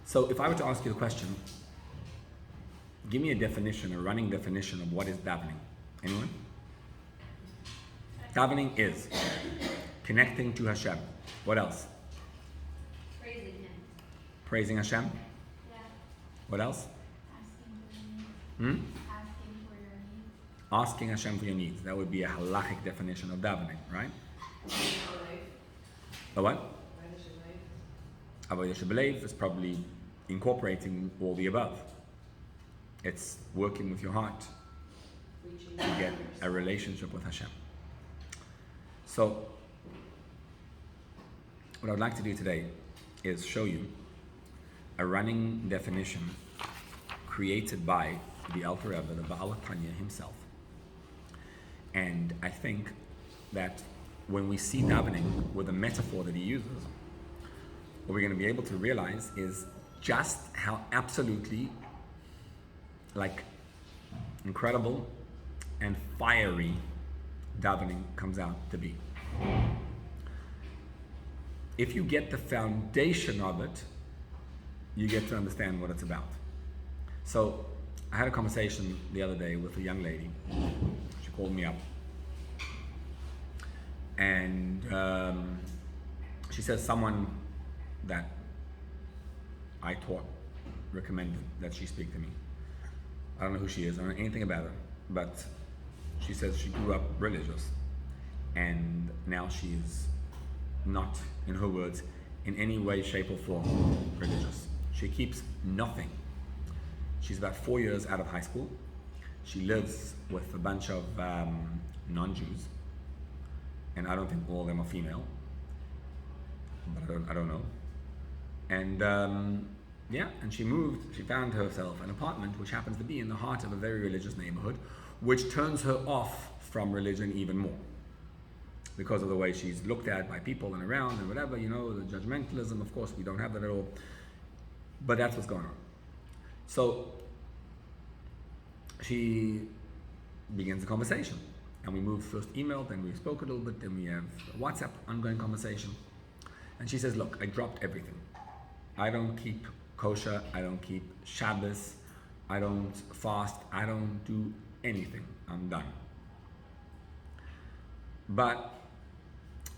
So if I were to ask you the question, give me a definition, a running definition of what is davening. Anyone? Davening is connecting to Hashem. What else? Praising Him. Praising Hashem. Yeah. What else? Asking for your needs. Asking for your needs. Asking Hashem for your needs. That would be a halachic definition of davening, right? A what? Avodah Shebelev is probably incorporating all the above. It's working with your heart to get a relationship with Hashem. So, what I would like to do today is show you a running definition created by the Alter Rebbe, the Baal Tanya himself. And I think that when we see davening with a metaphor that he uses, what we're going to be able to realize is just how absolutely incredible and fiery davening comes out to be. If you get the foundation of it, you get to understand what it's about. So I had a conversation the other day with a young lady. She called me up and she says someone that I taught recommended that she speak to me. I don't know who she is, I don't know anything about her, but she says she grew up religious and now she is not, in her words, in any way, shape or form religious. She keeps nothing. She's about 4 years out of high school. She lives with a bunch of non-Jews, and I don't think all of them are female, but I don't know. And and she moved, she found herself an apartment which happens to be in the heart of a very religious neighborhood, which turns her off from religion even more because of the way she's looked at by people and around and whatever, the judgmentalism. Of course, we don't have that at all, but that's what's going on. So she begins a conversation, and we moved first email, then we spoke a little bit, then we have a WhatsApp ongoing conversation. And she says, look, I dropped everything. I don't keep kosher, I don't keep Shabbos, I don't fast, I don't do anything. I'm done. But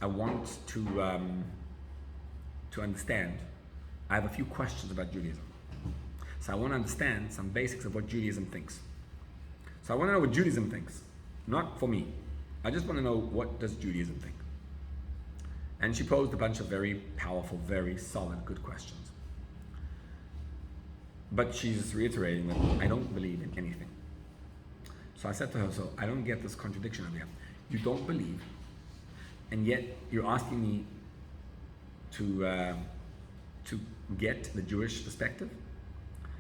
I want to understand. I have a few questions about Judaism. So I want to understand some basics of what Judaism thinks. So I want to know what Judaism thinks, not for me. I just want to know, what does Judaism think? And she posed a bunch of very powerful, very solid, good questions. But she's reiterating that I don't believe in anything. So I said to her, so I don't get this contradiction of you. You don't believe, and yet you're asking me to get the Jewish perspective?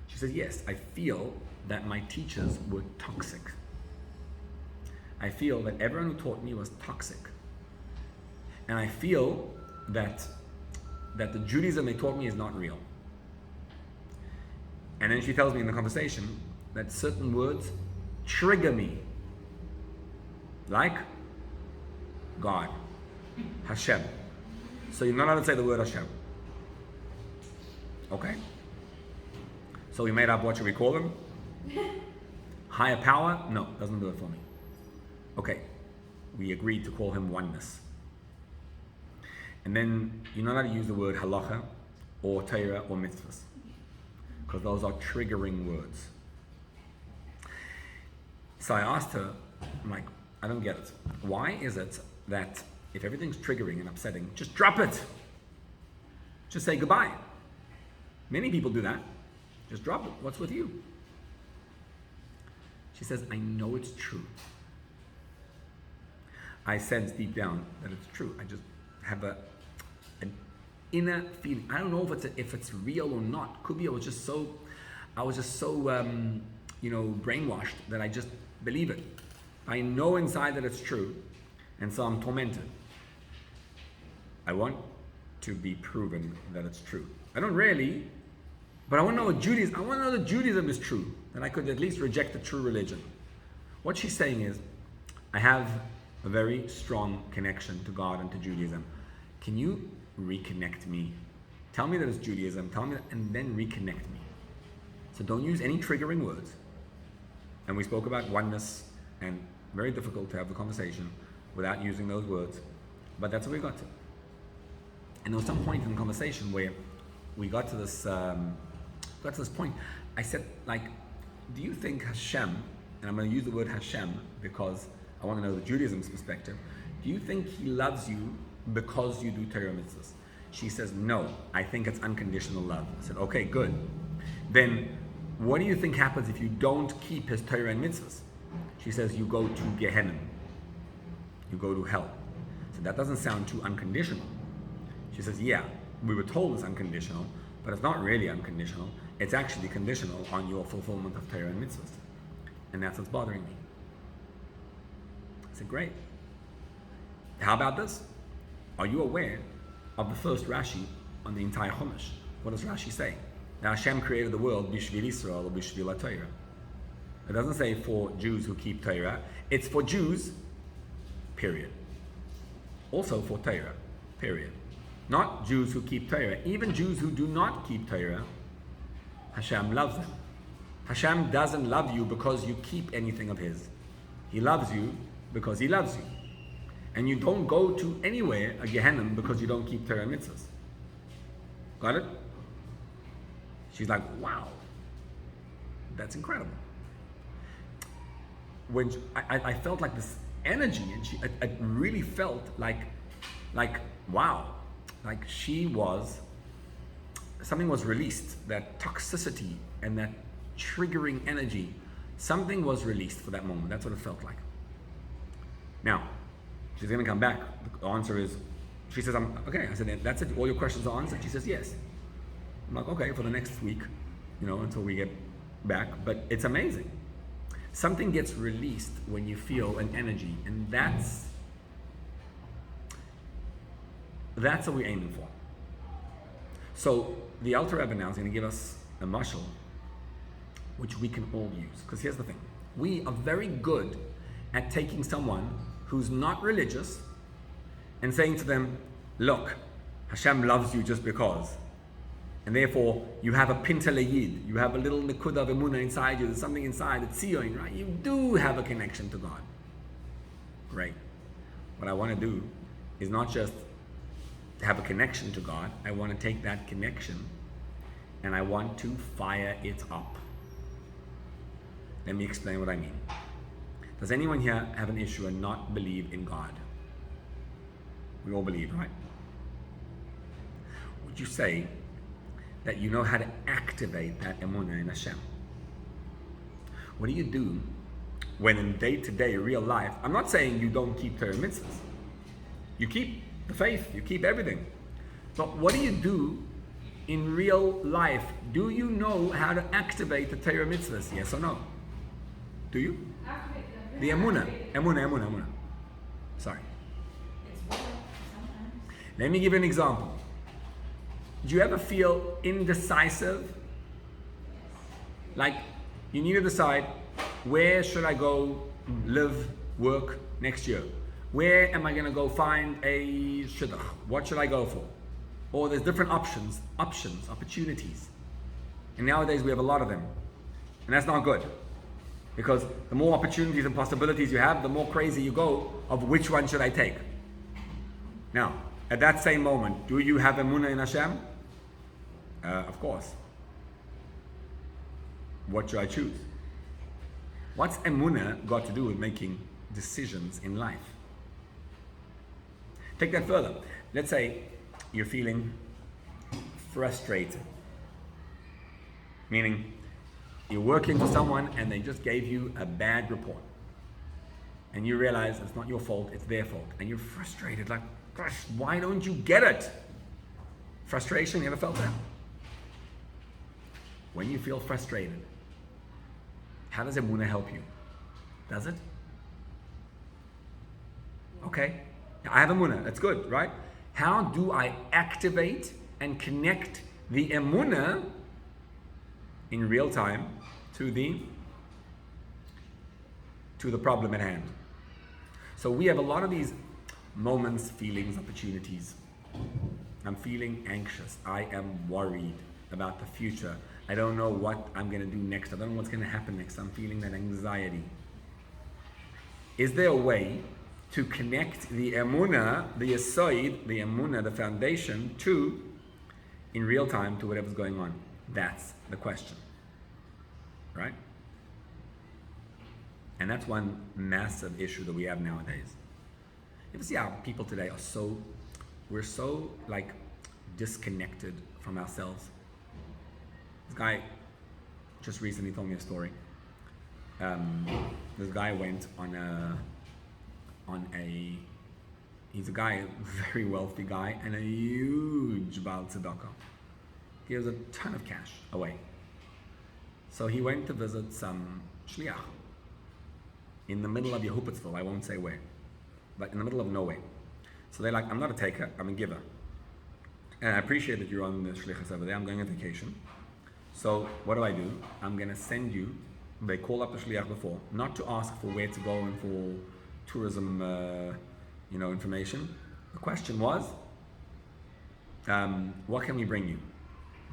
She says, yes, I feel that my teachers were toxic. I feel that everyone who taught me was toxic. And I feel that the Judaism they taught me is not real. And then she tells me in the conversation that certain words trigger me. Like God, Hashem. So you're not allowed to say the word Hashem. Okay? So we made up, what should we call them? Higher power? No, doesn't do it for me. Okay, we agreed to call him oneness. And then you're not allowed to use the word halacha or Torah or mitzvahs, because those are triggering words. So I asked her, I'm like, I don't get it. Why is it that if everything's triggering and upsetting, just drop it? Just say goodbye. Many people do that. Just drop it. What's with you? She says, I know it's true. I sense deep down that it's true. I just have an inner feeling. I don't know if it's real or not. Could be I was just so brainwashed that I just believe it. I know inside that it's true, and so I'm tormented. I want to be proven that it's true. I don't really, but I want to know what Judaism. I want to know that Judaism is true, that I could at least reject the true religion. What she's saying is, I have a very strong connection to God and to Judaism. Can you reconnect me Tell me that it's Judaism. Tell me that, and then reconnect me. So don't use any triggering words. And we spoke about oneness, and very difficult to have the conversation without using those words. But that's what we got to. And there was some point in the conversation where we got to this point. I said, like, do you think Hashem, and I'm going to use the word Hashem because I want to know the Judaism's perspective, do you think he loves you because you do Torah mitzvahs? She says, no, I think it's unconditional love. I said, okay, good. Then what do you think happens if you don't keep his Torah and mitzvahs? She says, you go to Gehenna. You go to hell. So that doesn't sound too unconditional. She says, yeah, we were told it's unconditional, but it's not really unconditional. It's actually conditional on your fulfillment of Torah and mitzvahs. And that's what's bothering me. I said, great. How about this? Are you aware of the first Rashi on the entire Chumash? What does Rashi say? Now Hashem created the world bishvil Yisrael or bishvil Torah. It doesn't say for Jews who keep Torah. It's for Jews, period. Also for Torah, period. Not Jews who keep Torah. Even Jews who do not keep Torah, Hashem loves them. Hashem doesn't love you because you keep anything of his. He loves you because he loves you. And you don't go to anywhere, a Gehenna, because you don't keep Torah and mitzvahs. Got it? She's like, wow, that's incredible. When I felt like this energy, and I really felt like wow, like something was released, that toxicity and that triggering energy, something was released for that moment. That's what it felt like. Now, she's going to come back. The answer is, she says, okay. I said, that's it, all your questions are answered? She says, yes. I'm like, okay, for the next week, until we get back. But it's amazing. Something gets released when you feel an energy, and that's what we're aiming for. So the Alter Rebbe now is going to give us a mashal, which we can all use. Because here's the thing. We are very good at taking someone who's not religious and saying to them, look, Hashem loves you just because. And therefore, you have a pinta yid, you have a little nekuda of emunah inside you, there's something inside, it's tzion, right? You do have a connection to God. Great. What I want to do is not just have a connection to God, I want to take that connection and I want to fire it up. Let me explain what I mean. Does anyone here have an issue and not believe in God? We all believe, right? Would you say that you know how to activate that emunah in Hashem? What do you do when in day-to-day real life, I'm not saying you don't keep Torah mitzvahs. You keep the faith, you keep everything. But what do you do in real life? Do you know how to activate the Torah mitzvahs? Yes or no? Do you? The emunah. Sorry. Let me give you an example. Do you ever feel indecisive? Like you need to decide, where should I go live, work next year? Where am I going to go find a shidduch? What should I go for? Or there's different options, opportunities. And nowadays we have a lot of them. And that's not good. Because the more opportunities and possibilities you have, the more crazy you go of which one should I take. Now, at that same moment, do you have emunah in Hashem? Of course. What should I choose? What's emunah got to do with making decisions in life? Take that further. Let's say you're feeling frustrated. Meaning, you're working for someone and they just gave you a bad report. And you realize it's not your fault, it's their fault. And you're frustrated, like, gosh, why don't you get it? Frustration, you ever felt that? When you feel frustrated, how does emunah help you? Does it? Okay, I have emunah, that's good, right? How do I activate and connect the emunah in real time to the problem at hand? So we have a lot of these moments, feelings, opportunities. I'm feeling anxious. I am worried about the future. I don't know what I'm going to do next. I don't know what's going to happen next. I'm feeling that anxiety. Is there a way to connect the emunah, the yasoid, the emunah, the foundation, to, in real time, to whatever's going on? That's the question. Right? And that's one massive issue that we have nowadays. You ever see how people today are we're so like disconnected from ourselves? This guy just recently told me a story. This guy went he's a guy, a very wealthy guy, and a huge Baal Tzedakah. He has a ton of cash away. So he went to visit some shliach in the middle of Yehupitzville, I won't say where, but in the middle of nowhere. So they're like, I'm not a taker, I'm a giver. And I appreciate that you're on the shlichus over there, I'm going on vacation. So what do? I'm going to send you, they call up the shliach before, not to ask for where to go and for tourism information. The question was, what can we bring you?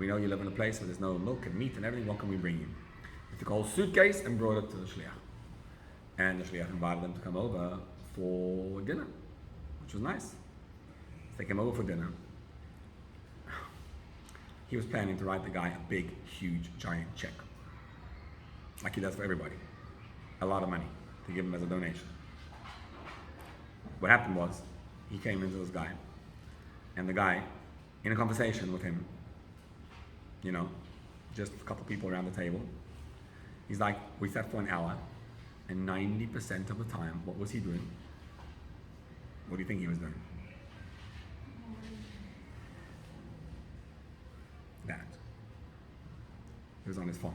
We know you live in a place where there's no milk and meat and everything, what can we bring you? They took a whole suitcase and brought it to the shliach. And the shliach invited them to come over for dinner, which was nice. So they came over for dinner. He was planning to write the guy a big, huge, giant check, like he does for everybody. A lot of money to give him as a donation. What happened was, he came into this guy, and the guy, in a conversation with him, just a couple people around the table, he's like, we sat for an hour, and 90% of the time, what was he doing? What do you think he was doing? That. He was on his phone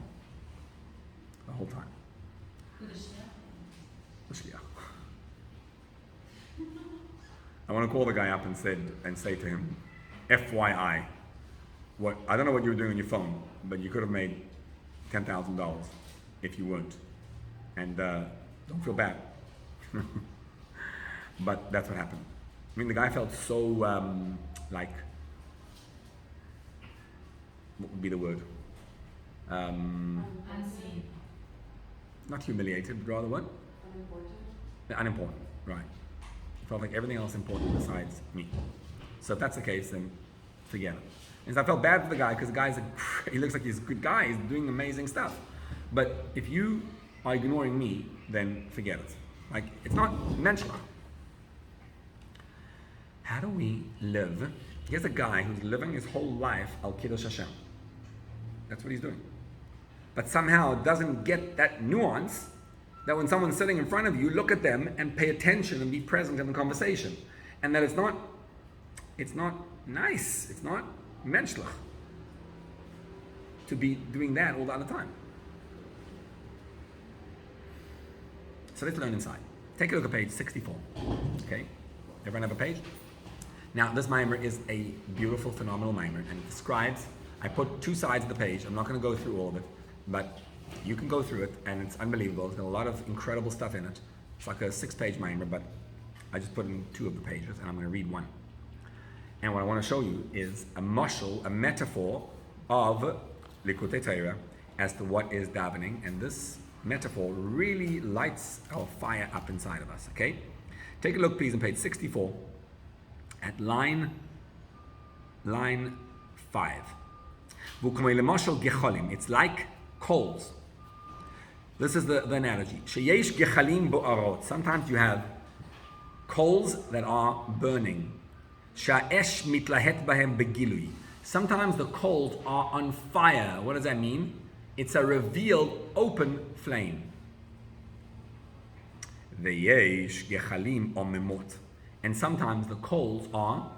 the whole time. The shliach. I want to call the guy up and say to him, FYI, I don't know what you were doing on your phone, but you could have made $10,000 if you weren't. And don't feel bad. But that's what happened. I mean, the guy felt so, what would be the word? Unseen. Not humiliated, but rather what? Unimportant, right. Felt like everything else important besides me. So if that's the case, then forget it. And so I felt bad for the guy, because the guy's he looks like he's a good guy, he's doing amazing stuff. But if you are ignoring me, then forget it. Like, it's not menschlich. How do we live? Here's a guy who's living his whole life al Kiddush Hashem. That's what he's doing. But somehow doesn't get that nuance that when someone's sitting in front of you, look at them and pay attention and be present in the conversation. And that it's not nice, it's not menschlich to be doing that all the other time. So let's learn inside. Take a look at page 64. Okay? Everyone have a page? Now, this mimer is a beautiful, phenomenal mimer, and it describes, I put two sides of the page. I'm not going to go through all of it, but you can go through it, and it's unbelievable. It's got a lot of incredible stuff in it. It's like a 6-page mimer, but I just put in 2 of the pages, and I'm going to read one. And what I want to show you is a mashal, a metaphor of Likutei Torah as to what is davening, and this metaphor really lights our fire up inside of us, okay? Take a look, please, on page 64 at line 5. It's like coals. This is the analogy. Sometimes you have coals that are burning. Sometimes the coals are on fire. What does that mean? It's a revealed, open flame. And sometimes the coals are...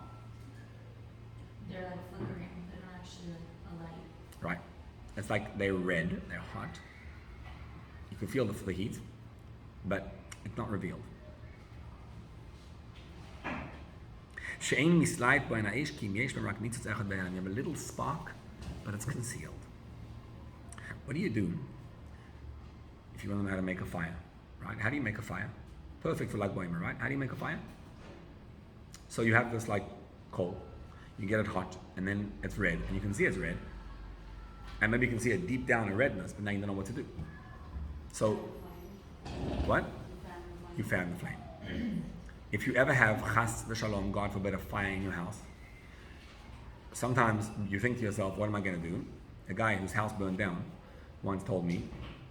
They're like flickering. They're not actually like a light. Right. It's like they're red, they're hot. You can feel the heat, but it's not revealed. You have a little spark, but it's concealed. What do you do if you want to know how to make a fire? Right? How do you make a fire? Perfect for Lag Boimer, right? How do you make a fire? So you have this like coal. you get it hot, and then it's red, and you can see it's red, and maybe you can see a deep down a redness, but now you don't know what to do. So, what? You fan the flame. If you ever have chas v'shalom, God forbid, a fire in your house, sometimes you think to yourself, what am I going to do? A guy whose house burned down once told me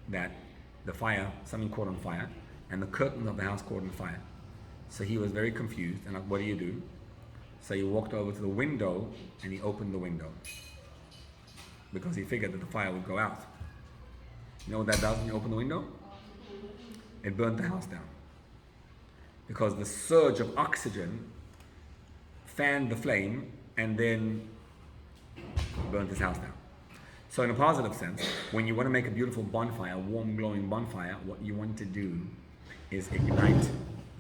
that the fire, something caught on fire, and the curtains of the house caught on fire. So he was very confused, and like, what do you do? So he walked over to the window, and he opened the window, because he figured that the fire would go out. You know what that does when you open the window? It burnt the house down. Because the surge of oxygen fanned the flame and then burnt his house down. So in a positive sense, when you want to make a beautiful bonfire, a warm, glowing bonfire, what you want to do is ignite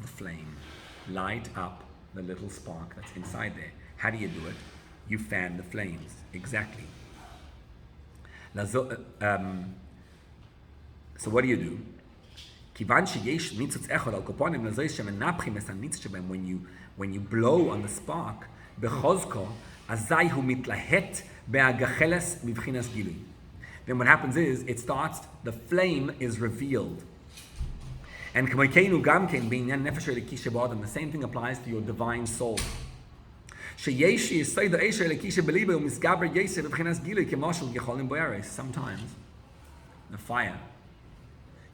the flame. Light up the little spark that's inside there. How do you do it? You fan the flames. Exactly. So what do you do? When you blow on the spark, then what happens is, the flame is revealed. And the same thing applies to your divine soul. Sometimes the fire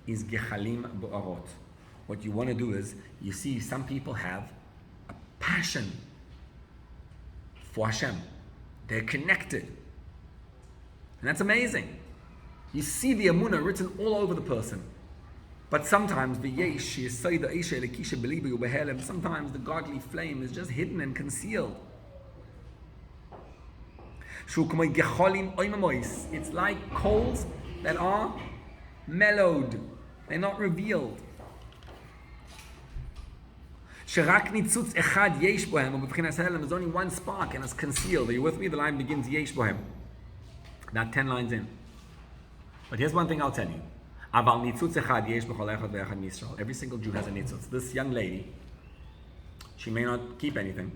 is gechalim bo'arot. What you want to do is, you see some people have a passion for Hashem. They're connected. And that's amazing. You see the emunah written all over the person. But sometimes sometimes the godly flame is just hidden and concealed. It's like coals that are mellowed. They're not revealed. There's only one spark and it's concealed. Are you with me? The line begins yesh bohem. Not 10 lines in. But here's one thing I'll tell you. Every single Jew has a nitzutz. This young lady, she may not keep anything,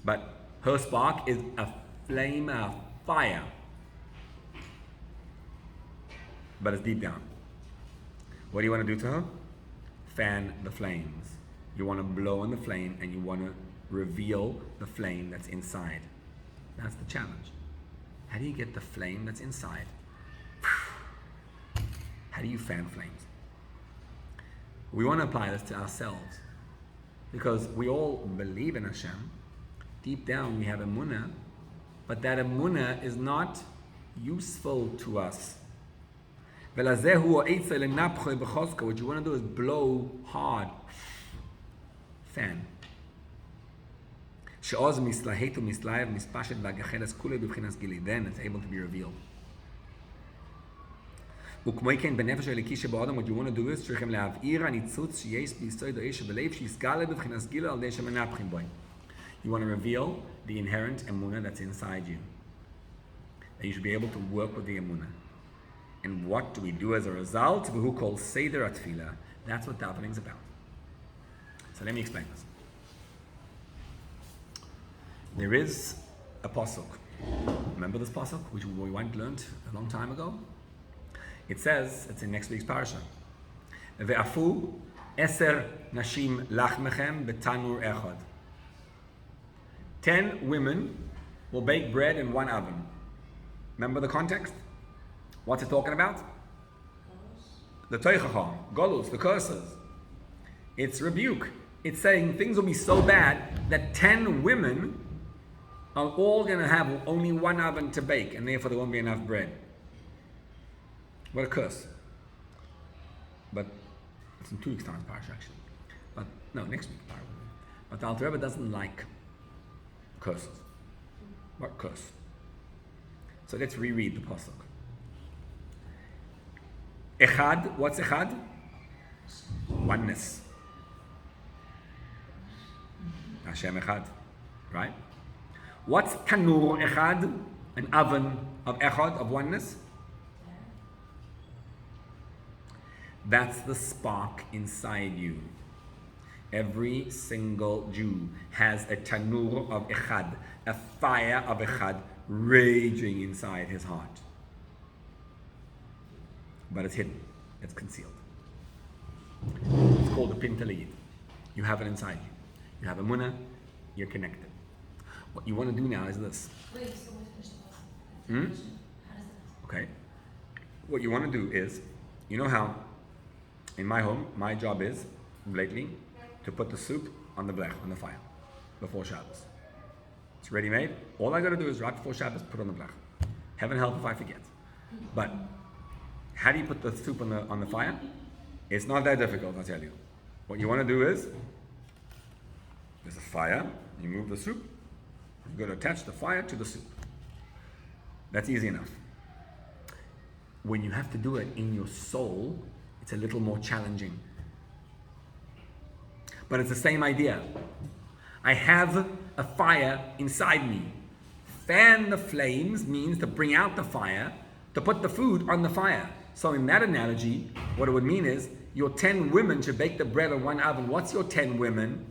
but her spark is a flame, a fire. But it's deep down. What do you want to do to her? Fan the flames. You want to blow on the flame and you want to reveal the flame that's inside. That's the challenge. How do you get the flame that's inside? How do you fan flames? We want to apply this to ourselves because we all believe in Hashem. Deep down we have emunah, but that emunah is not useful to us. What you want to do is blow hard. Fan. Then it's able to be revealed. What you want to do is you want to reveal the inherent emunah that's inside you. That you should be able to work with the emunah. And what do we do as a result? Who calls Seder Atfilah? That's what davening is about. So let me explain this. There is a pasuk. Remember this pasuk, which we learned a long time ago? It says, it's in next week's parasha. Ve'afu eser nashim lachmechem betanur echad. 10 women will bake bread in one oven. Remember the context? What's it talking about? The Teichacham, Golus, the curses. It's rebuke. It's saying things will be so bad that 10 women are all going to have only one oven to bake, and therefore there won't be enough bread. What a curse. But it's in 2 weeks' time, Parsha actually. But no, next week, probably. But the Alter Rebbe doesn't like curses. What curse? So let's reread the pasuk. Echad, what's echad? Oneness. Hashem echad, right? What's tanur echad? An oven of echad, of oneness? That's the spark inside you. Every single Jew has a tanur of echad, a fire of echad raging inside his heart. But it's hidden, it's concealed. It's called the pintalayid. You have it inside you. You have emunah, you're connected. What you want to do now is this. Wait, so we finished the lesson? How does that? Okay. What you want to do is, you know how in my home, my job is, lately, to put the soup on the blech, on the fire, before Shabbos. It's ready made. All I got to do is right before Shabbos, put it on the blech. Heaven help if I forget. But how do you put the soup on the fire? It's not that difficult, I'll tell you. What you want to do is, there's a fire, you move the soup, you've got to attach the fire to the soup. That's easy enough. When you have to do it in your soul, it's a little more challenging. But it's the same idea. I have a fire inside me. Fan the flames means to bring out the fire, to put the food on the fire. So in that analogy, what it would mean is, your 10 women should bake the bread on one oven. What's your 10 women?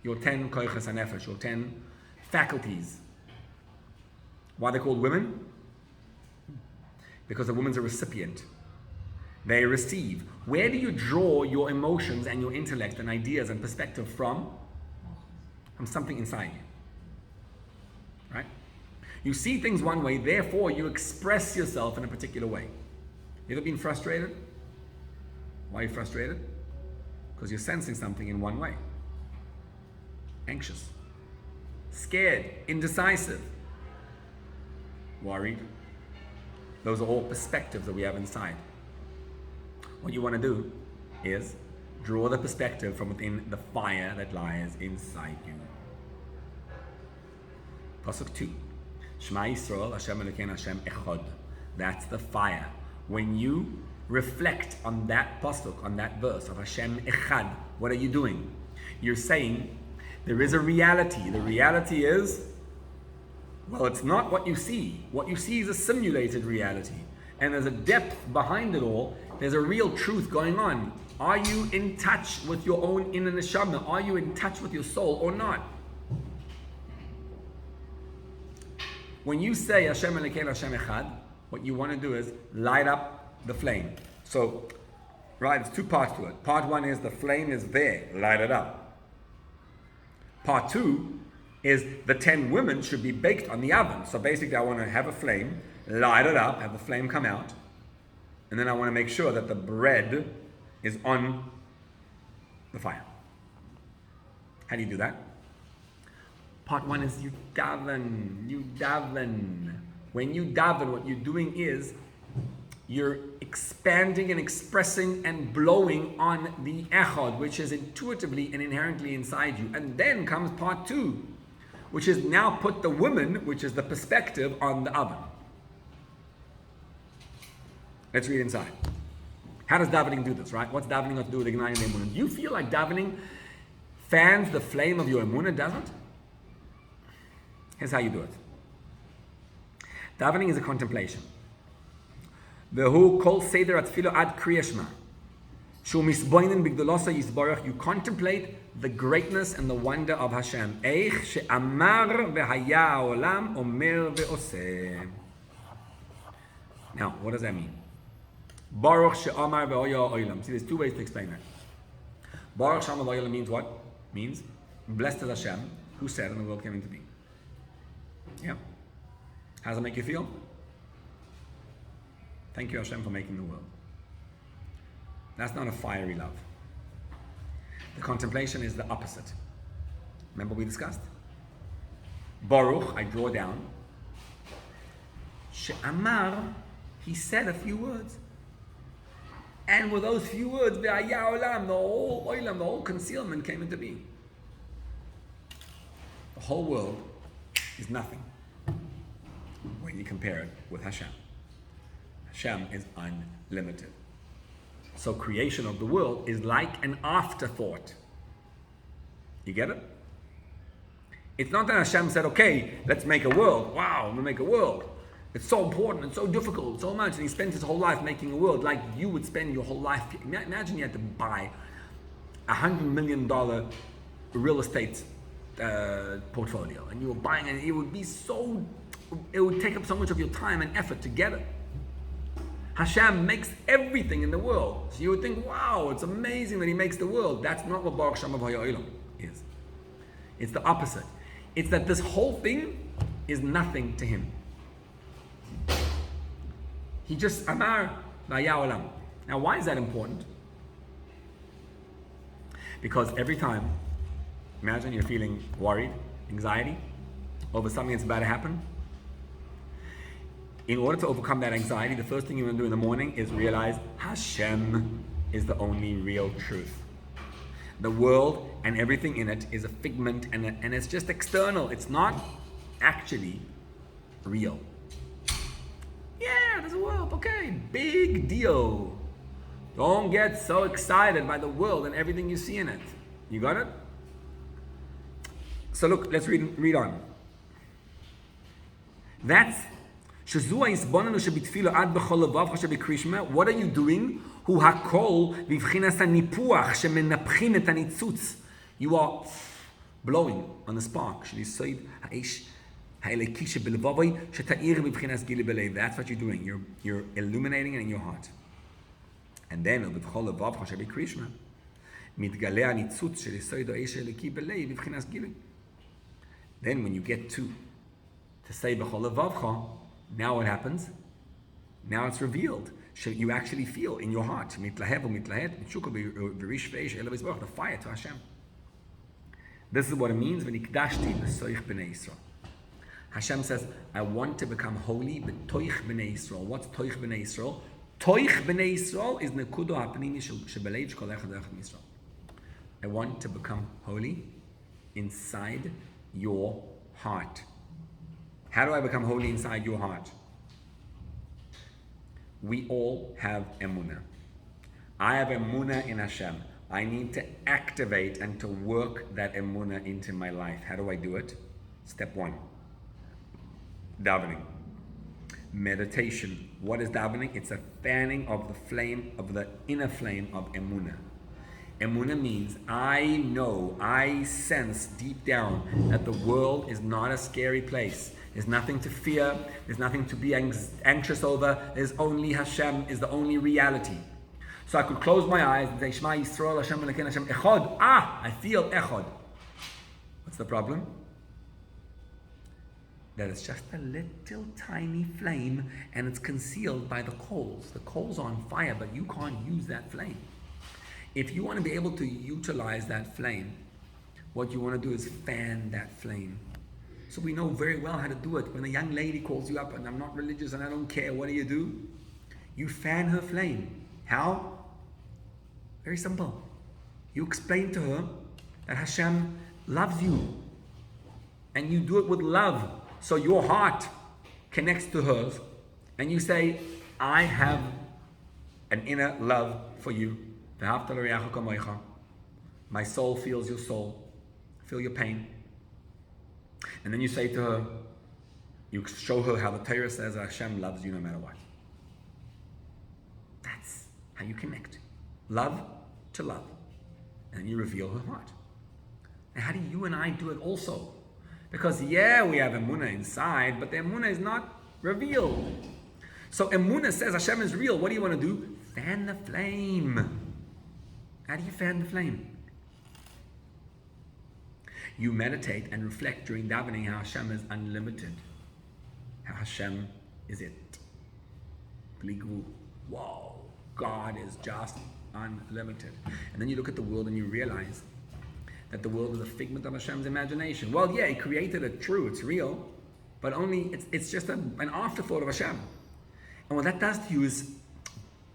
Your 10 koiches hanefesh, your 10 faculties. Why are they called women? Because a woman's a recipient. They receive. Where do you draw your emotions and your intellect and ideas and perspective from? From something inside you. Right? You see things one way, therefore you express yourself in a particular way. You ever been frustrated? Why are you frustrated? Because you're sensing something in one way. Anxious, scared, indecisive, worried. Those are all perspectives that we have inside. What you want to do is draw the perspective from within the fire that lies inside you. Pasuk 2. Shema Yisrael, Hashem Elokeinu Hashem Echad. That's the fire. When you reflect on that pasuk, on that verse of Hashem Echad, what are you doing? You're saying, there is a reality. The reality is, well, it's not what you see. What you see is a simulated reality. And there's a depth behind it all. There's a real truth going on. Are you in touch with your own inner neshama? Are you in touch with your soul or not? When you say Hashem Elokeinu Hashem Echad, what you want to do is light up the flame. So, right, there's two parts to it. Part one is the flame is there, light it up. Part two is the 10 women should be baked on the oven. So basically I want to have a flame, light it up, have the flame come out, and then I want to make sure that the bread is on the fire. How do you do that? Part one is you daven. When you daven, what you're doing is you're expanding and expressing and blowing on the echad, which is intuitively and inherently inside you. And then comes part two, which is now put the woman, which is the perspective, on the oven. Let's read inside. How does davening do this, right? What's davening got to do with igniting the emunah? Do you feel like davening fans the flame of your emunah, doesn't? Here's how you do it. Davening is a contemplation. Vehu kol seder atfilo ad kriyashma. Shu misboinen bigdolosa yisborach. You contemplate the greatness and the wonder of Hashem. Eich she'amar v'haya olam omer ve'oseh. Now, what does that mean? Baruch she'amar v'hoya olam. See, there's two ways to explain that. Baruch she'amar v'hoya means what? Means, blessed is Hashem, who said, and the world came into being. Yeah. How does it make you feel? Thank you, Hashem, for making the world. That's not a fiery love. The contemplation is the opposite. Remember we discussed? Baruch, I draw down. She'amar, he said a few words. And with those few words, ve'haya olam, the whole olam, the whole concealment came into being. The whole world is nothing when you compare it with Hashem. Hashem is unlimited. So creation of the world is like an afterthought. You get it? It's not that Hashem said, okay, let's make a world. Wow, we'll make a world. It's so important, it's so difficult, so much. And he spent his whole life making a world like you would spend your whole life. Imagine you had to buy $100 million real estate portfolio, and you were buying it, it would take up so much of your time and effort to get it. Hashem makes everything in the world. So you would think, wow, it's amazing that He makes the world. That's not what Baruch Shem Ha'olam is. It's the opposite. It's that this whole thing is nothing to Him. He just Amar Vaya Olam. Now, why is that important? Because every time, imagine you're feeling worried, anxiety over something that's about to happen. In order to overcome that anxiety, the first thing you want to do in the morning is realize Hashem is the only real truth. The world and everything in it is a figment, and it's just external. It's not actually real. Yeah, there's a world. Okay, big deal. Don't get so excited by the world and everything you see in it. You got it? So look, let's read on. That's what are you doing? You are blowing on the spark. That's what you're doing. You're illuminating it in your heart. And then when you get to say b'chol levavcha, now what happens? Now it's revealed. You actually feel in your heart the fire to Hashem. This is what it means when Hashem says, I want to become holy, but toich b'nei Yisrael. What's toich b'nei Yisrael? Toich b'nei Yisrael is nekudo ha'pnimi shebelev shekol echad echad Yisrael. I want to become holy inside your heart. How do I become holy inside your heart? We all have emunah. I have emunah in Hashem. I need to activate and to work that emunah into my life. How do I do it? Step 1. Davening. Meditation. What is davening? It's a fanning of the flame, of the inner flame of emunah. Emunah means I sense deep down that the world is not a scary place. There's nothing to fear. There's nothing to be anxious over. There's only Hashem is the only reality. So I could close my eyes and say, Shema Yisrael, Hashem Elokeinu, Hashem Echad. I feel Echad. What's the problem? That it's just a little tiny flame and it's concealed by the coals. The coals are on fire, but you can't use that flame. If you want to be able to utilize that flame, what you want to do is fan that flame. So we know very well how to do it. When a young lady calls you up and I'm not religious and I don't care, what do? You fan her flame. How? Very simple. You explain to her that Hashem loves you. And you do it with love. So your heart connects to hers. And you say, I have an inner love for you. My soul feels your soul. I feel your pain. And then you say to her, you show her how the Torah says Hashem loves you no matter what. That's how you connect. Love to love. And you reveal her heart. And how do you and I do it also? Because we have emunah inside, but the emunah is not revealed. So emunah says Hashem is real. What do you want to do? Fan the flame. How do you fan the flame? You meditate and reflect during davening how Hashem is unlimited. How Hashem is it. Wow, God is just unlimited. And then you look at the world and you realize that the world is a figment of Hashem's imagination. Well, yeah, He created it, true, it's real, but only it's just an afterthought of Hashem. And what that does to you is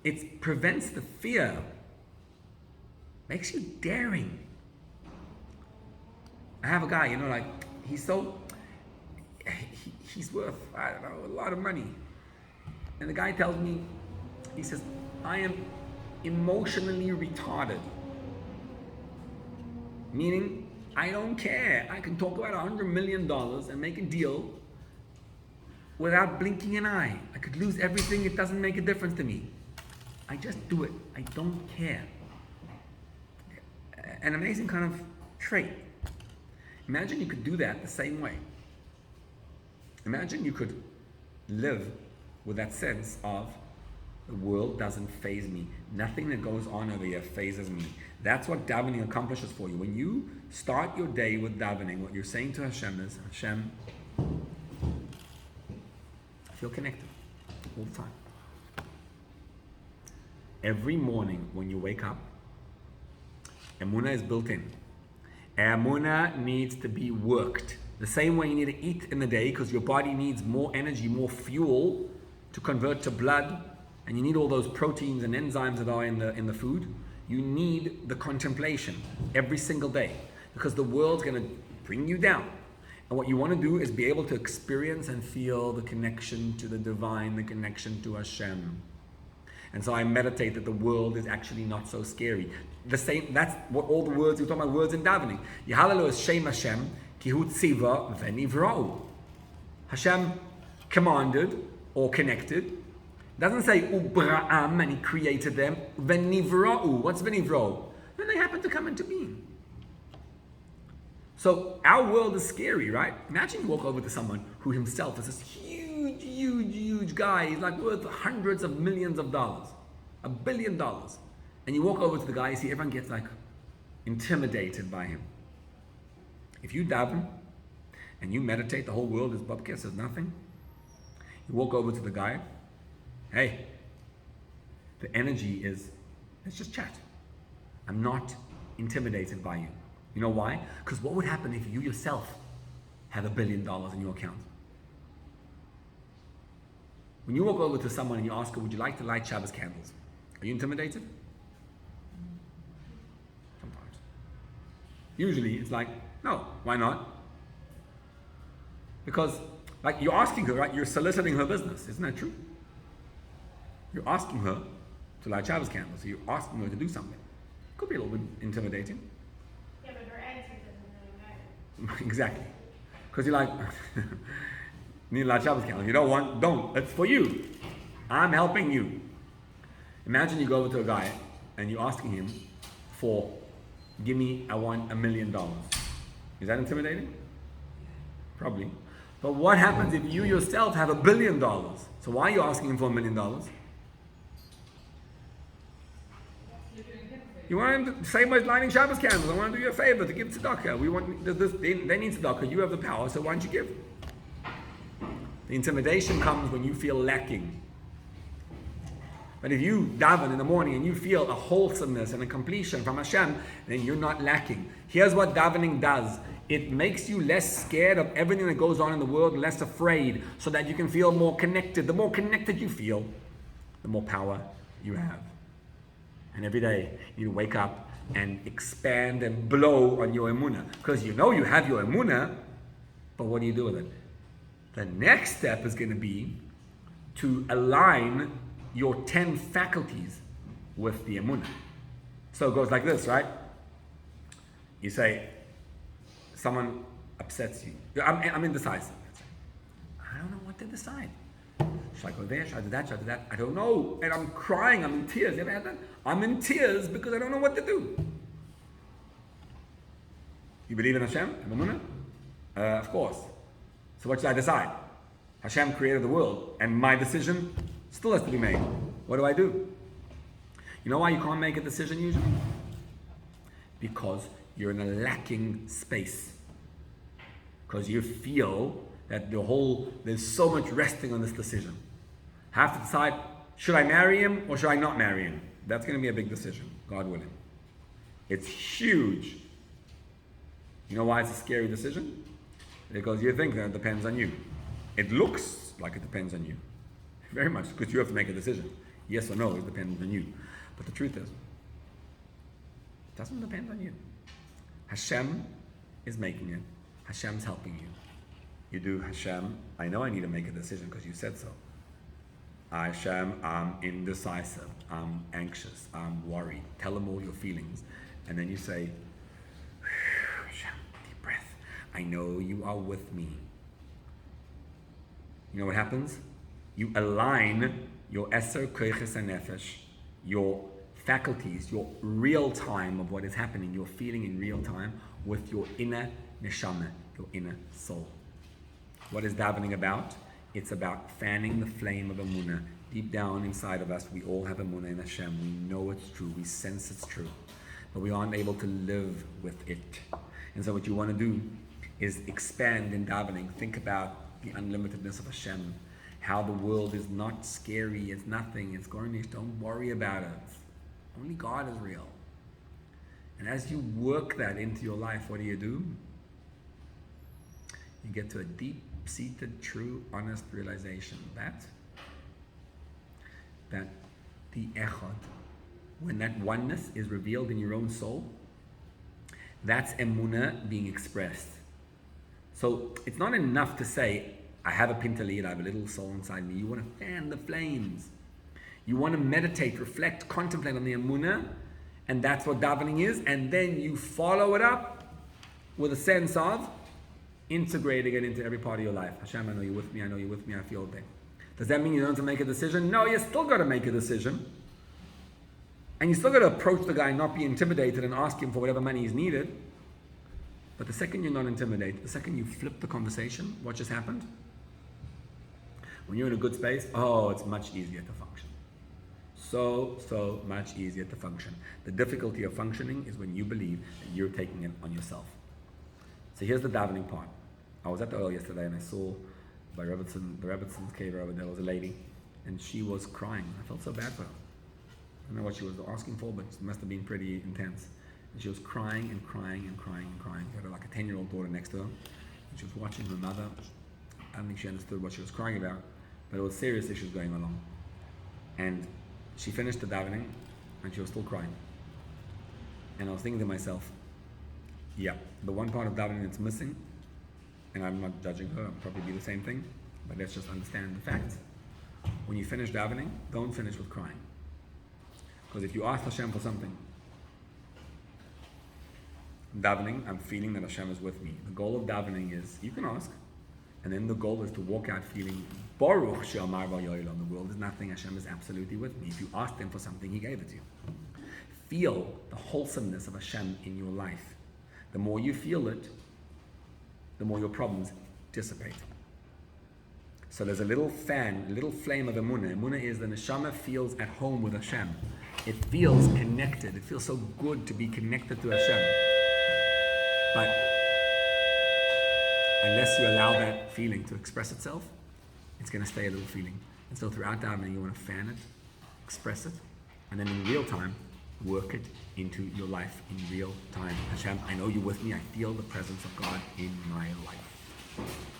it prevents the fear, makes you daring. I have a guy, he's worth, I don't know, a lot of money. And the guy tells me, he says, I am emotionally retarded. Meaning, I don't care. I can talk about $100 million and make a deal without blinking an eye. I could lose everything, it doesn't make a difference to me. I just do it. I don't care. an amazing kind of trait. Imagine you could do that the same way. Imagine you could live with that sense of the world doesn't faze me. Nothing that goes on over here fazes me. That's what davening accomplishes for you. When you start your day with davening, what you're saying to Hashem is, Hashem, I feel connected all the time. Every morning when you wake up, Emunah is built in. Emunah needs to be worked. The same way you need to eat in the day because your body needs more energy, more fuel to convert to blood, and you need all those proteins and enzymes that are in the food. You need the contemplation every single day because the world's going to bring you down. And what you want to do is be able to experience and feel the connection to the divine, the connection to Hashem. And so I meditate that the world is actually not so scary. The same, that's what all the words, we're talking about words in davening. Yehalalu is Shem Hashem, ki hu tziva v'nivra'u. Hashem commanded or connected. It doesn't say ubra'am and he created them. V'nivra'u. What's v'nivra'u? Then they happen to come into being. So our world is scary, right? Imagine you walk over to someone who himself is this huge guy. He's like worth hundreds of millions of dollars, $1 billion. And you walk over to the guy, you see everyone gets like intimidated by him. If you daven and you meditate, the whole world is bubkes, there's nothing. You walk over to the guy, hey, the energy is, let's just chat. I'm not intimidated by you. You know why? Because what would happen if you yourself had $1 billion in your account? When you walk over to someone and you ask her, would you like to light Shabbos candles? Are you intimidated? Sometimes. Usually it's like, no, why not? Because like you're asking her, right? You're soliciting her business. Isn't that true? You're asking her to light Shabbos candles. So you're asking her to do something. Could be a little bit intimidating. Yeah, but her answer doesn't really matter. Exactly. Because you're like, need to light Shabbos candles. You don't want, don't. It's for you. I'm helping you. Imagine you go over to a guy and you're asking him for, I want $1 million. Is that intimidating? Probably. But what happens if you yourself have $1 billion? So why are you asking him for $1 million? You want him to say by lighting Shabbos candles. I want to do you a favor to give tzedakah. We want this. They need tzedakah. You have the power, so why don't you give? The intimidation comes when you feel lacking. But if you daven in the morning and you feel a wholesomeness and a completion from Hashem, then you're not lacking. Here's what davening does. It makes you less scared of everything that goes on in the world, less afraid, so that you can feel more connected. The more connected you feel, the more power you have. And every day you wake up and expand and blow on your emunah. Because you know you have your emunah, but what do you do with it? The next step is going to be to align your 10 faculties with the emunah. So it goes like this, right? You say, someone upsets you. I'm indecisive. I don't know what to decide. Should I go there? Should I do that? Should I do that? I don't know. And I'm crying. I'm in tears. You ever had that? I'm in tears because I don't know what to do. You believe in Hashem? Of course. So what should I decide? Hashem created the world and my decision still has to be made. What do? You know why you can't make a decision usually? Because you're in a lacking space. Because you feel that there's so much resting on this decision. Have to decide, should I marry him or should I not marry him? That's going to be a big decision, God willing. It's huge. You know why it's a scary decision? Because you think that it depends on you. It looks like it depends on you. Very much, because you have to make a decision. Yes or no, it depends on you. But the truth is, it doesn't depend on you. Hashem is making it. Hashem's helping you. You do, Hashem, I know I need to make a decision because you said so. Hashem, I'm indecisive. I'm anxious. I'm worried. Tell him all your feelings. And then you say, Hashem, deep breath. I know you are with me. You know what happens? You align your Eser Koiches HaNefesh, your faculties, your real time of what is happening, you're feeling in real time with your inner neshama, your inner soul. What is davening about? It's about fanning the flame of emunah. Deep down inside of us, we all have emunah in Hashem. We know it's true. We sense it's true. But we aren't able to live with it. And so what you want to do is expand in davening. Think about the unlimitedness of Hashem. How the world is not scary. It's nothing. It's garnish. Don't worry about it. Only God is real. And as you work that into your life, what do? You get to a deep-seated, true, honest realization that the echad, when that oneness is revealed in your own soul, that's emunah being expressed. So it's not enough to say, I have a pintalid, I have a little soul inside me. You want to fan the flames. You want to meditate, reflect, contemplate on the emunah, and that's what davening is. And then you follow it up with a sense of integrating it into every part of your life. Hashem, I know you're with me, I know you're with me, I feel it. Does that mean you don't have to make a decision? No, you still got to make a decision. And you still got to approach the guy, not be intimidated, and ask him for whatever money is needed. But the second you're not intimidated, the second you flip the conversation, what just happened? When you're in a good space, it's much easier to function. So much easier to function. The difficulty of functioning is when you believe that you're taking it on yourself. So here's the davening part. I was at the oil yesterday and I saw by the Rebbitzon's cave over there was a lady and she was crying. I felt so bad for her. I don't know what she was asking for, but it must have been pretty intense. And she was crying and crying and crying and crying. She had like a 10-year-old daughter next to her. And she was watching her mother. I don't think she understood what she was crying about, but it was serious issues going along. And she finished the davening and she was still crying. And I was thinking to myself, yeah, the one part of davening that's missing, and I'm not judging her, I'll probably be the same thing, but let's just understand the facts. When you finish davening, don't finish with crying. Because if you ask Hashem for something, davening, I'm feeling that Hashem is with me. The goal of davening is, you can ask, and then the goal is to walk out feeling, Baruch she'amar v'yoylam, the world is nothing, Hashem is absolutely with me. If you asked Him for something, He gave it to you. Feel the wholesomeness of Hashem in your life. The more you feel it, the more your problems dissipate. So there's a little fan, a little flame of emunah. Emunah is the neshama feels at home with Hashem. It feels connected. It feels so good to be connected to Hashem. But unless you allow that feeling to express itself, it's going to stay a little feeling. And so throughout davening, you want to fan it, express it, and then in real time, work it into your life in real time. Hashem, I know you're with me. I feel the presence of God in my life.